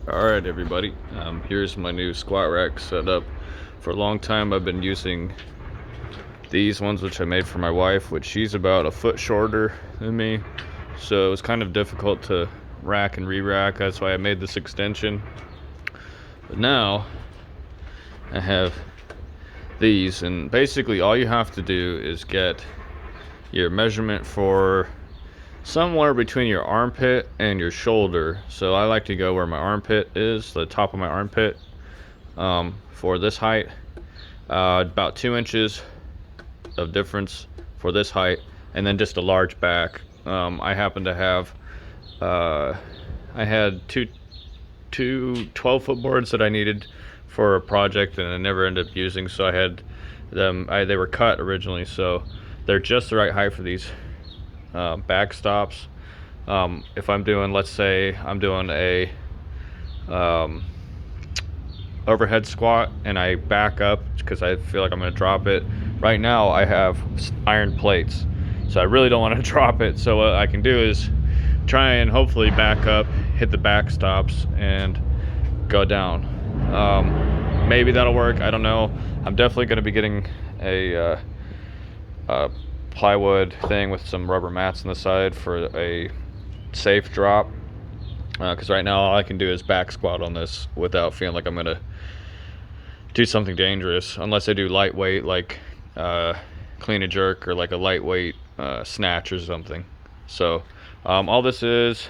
Alright everybody, here's my new squat rack setup. For a long time I've been using these ones which I made for my wife, which she's about a foot shorter than me. So it was kind of difficult to rack and re-rack, that's why I made this extension. But now I have these, and basically all you have to do is get your measurement for somewhere between your armpit and your shoulder. So I like to go where my armpit is, the top of my armpit, for this height. About 2 inches of difference for this height, and then just a large back. I happen to have, I had two 12-foot boards that I needed for a project, and I never ended up using, so I had them. They were cut originally, so they're just the right height for these backstops. If I'm doing, let's say I'm doing a overhead squat and I back up because I feel like I'm going to drop it. Right now I have iron plates, so I really don't want to drop it. So what I can do is try and hopefully back up, hit the backstops, and go down. Maybe that'll work, I don't know. I'm definitely going to be getting a plywood thing with some rubber mats on the side for a safe drop, because right now all I can do is back squat on this without feeling like I'm gonna do something dangerous, unless I do lightweight, like clean and jerk, or like a lightweight snatch or something. So all this is,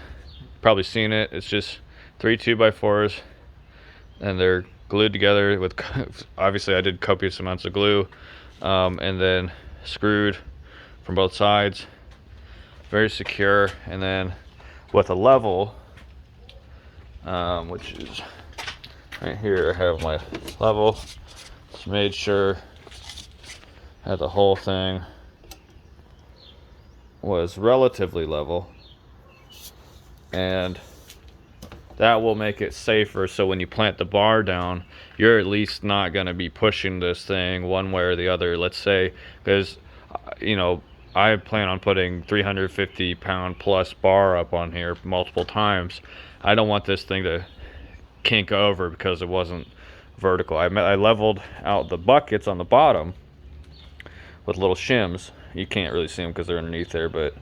probably seen it, it's just 3 2x4s, and they're glued together with obviously I did copious amounts of glue, and then screwed from both sides, very secure. And then with a level, which is right here, I have my level. Just made sure that the whole thing was relatively level, and that will make it safer, so when you plant the bar down, you're at least not going to be pushing this thing one way or the other. Let's say, because I plan on putting 350 pound plus bar up on here multiple times. I don't want this thing to kink over because it wasn't vertical. I leveled out the buckets on the bottom with little shims. You can't really see them because they're underneath there, but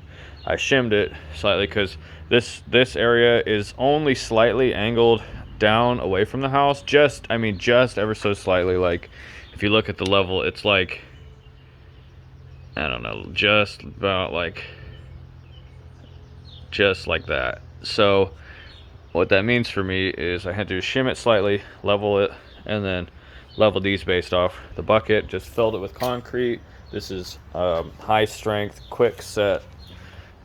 I shimmed it slightly because this area is only slightly angled down away from the house. Just ever so slightly. Like if you look at the level, it's like, I don't know, just about like, just like that. So what that means for me is I had to shim it slightly, level it, and then level these based off the bucket. Just filled it with concrete. This is high strength, quick set,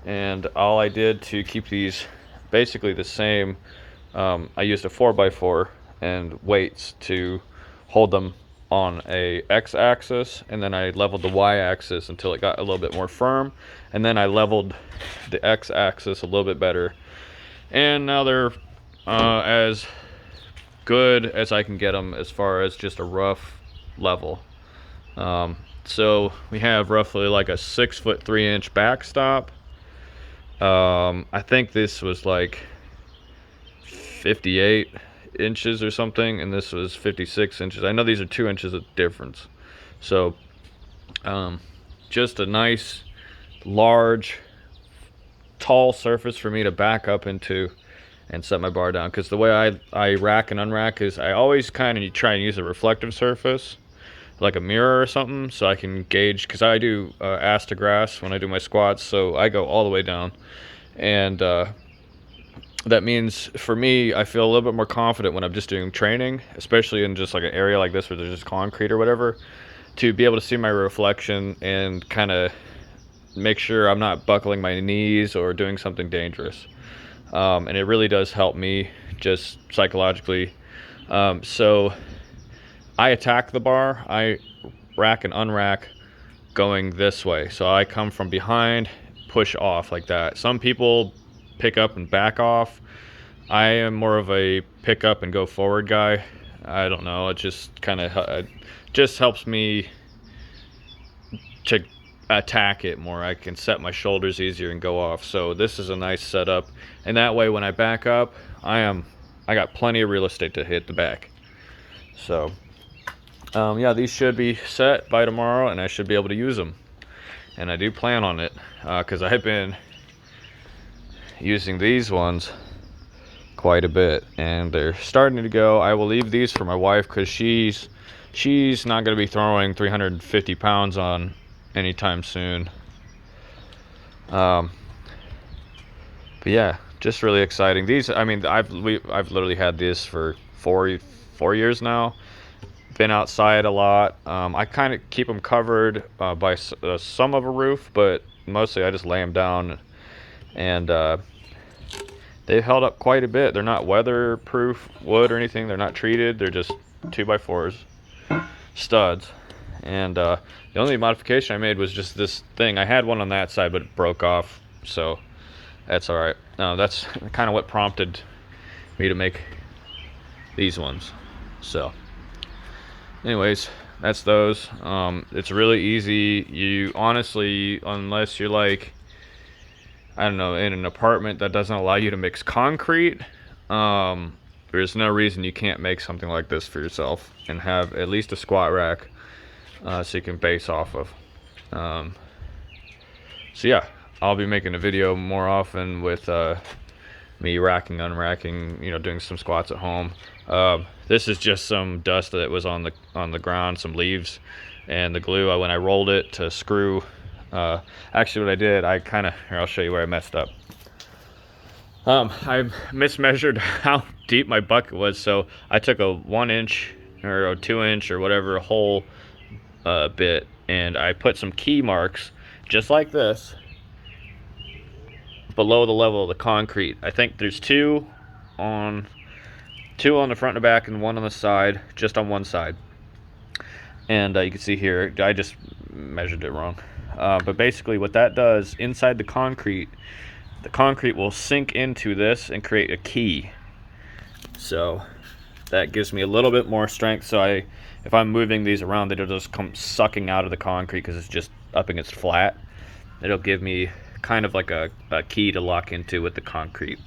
and all I did to keep these basically the same, I used a 4x4 and weights to hold them on a x-axis, and then I leveled the y-axis until it got a little bit more firm, and then I leveled the x-axis a little bit better, and now they're as good as I can get them as far as just a rough level. So we have roughly like a 6'3" backstop. I think this was like 58 inches or something, and this was 56 inches. I know these are 2 inches of difference. So just a nice large tall surface for me to back up into and set my bar down, because the way I rack and unrack is I always kind of try and use a reflective surface like a mirror or something, so I can gauge, because I do ass to grass when I do my squats, so I go all the way down, and that means for me I feel a little bit more confident when I'm just doing training, especially in just like an area like this where there's just concrete or whatever, to be able to see my reflection and kind of make sure I'm not buckling my knees or doing something dangerous. And it really does help me just psychologically. So I attack the bar, I rack and unrack going this way. So I come from behind, push off like that. Some people pick up and back off. I am more of a pick up and go forward guy. I don't know, it just kind of just helps me to attack it more. I can set my shoulders easier and go off. So this is a nice setup, and that way when I back up, I am I got plenty of real estate to hit the back. So yeah, these should be set by tomorrow, and I should be able to use them. And I do plan on it, because I've been using these ones quite a bit, and they're starting to go. I will leave these for my wife, because she's not going to be throwing 350 pounds on anytime soon. But yeah, just really exciting. These, I mean, I've literally had this for four years now. Been outside a lot. I kind of keep them covered by some of a roof, but mostly I just lay them down, and they've held up quite a bit. They're not weatherproof wood or anything. They're not treated. They're just 2x4s, studs. And the only modification I made was just this thing. I had one on that side, but it broke off, so that's all right. That's kind of what prompted me to make these ones. So anyways, that's those. It's really easy. You honestly, unless you're like, I don't know, in an apartment that doesn't allow you to mix concrete, there's no reason you can't make something like this for yourself and have at least a squat rack, so you can base off of. So yeah, I'll be making a video more often with me racking, unracking, you know, doing some squats at home. This is just some dust that was on the ground, some leaves, and the glue. When I rolled it to screw, actually what I did, here, I'll show you where I messed up. I mismeasured how deep my bucket was, so I took a 1 inch or a 2 inch or whatever hole bit, and I put some key marks just like this below the level of the concrete. I think there's two on the front and the back, and one on the side, just on one side. And you can see here, I just measured it wrong. But basically what that does, inside the concrete will sink into this and create a key. So that gives me a little bit more strength. So if I'm moving these around, they'll just come sucking out of the concrete because it's just up against flat. It'll give me kind of like a key to lock into with the concrete.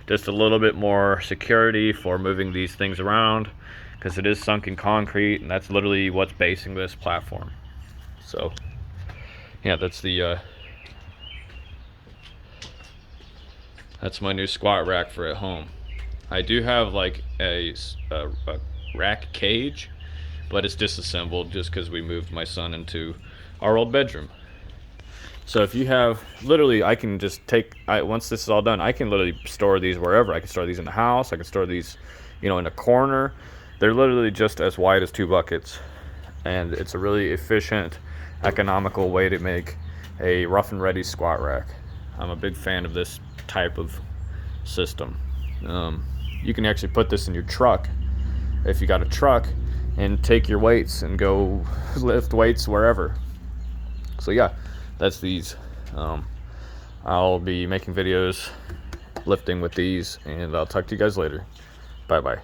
Just a little bit more security for moving these things around, because it is sunken concrete, and that's literally what's basing this platform. So yeah, that's my new squat rack for at home. I do have like a rack cage, but it's disassembled just because we moved my son into our old bedroom. So if you have, literally, I can just once this is all done, I can literally store these wherever. I can store these in the house. I can store these, you know, in a corner. They're literally just as wide as 2 buckets. And it's a really efficient, economical way to make a rough and ready squat rack. I'm a big fan of this type of system. You can actually put this in your truck, if you got a truck, and take your weights and go lift weights wherever. So yeah, that's these. I'll be making videos lifting with these, and I'll talk to you guys later. Bye bye.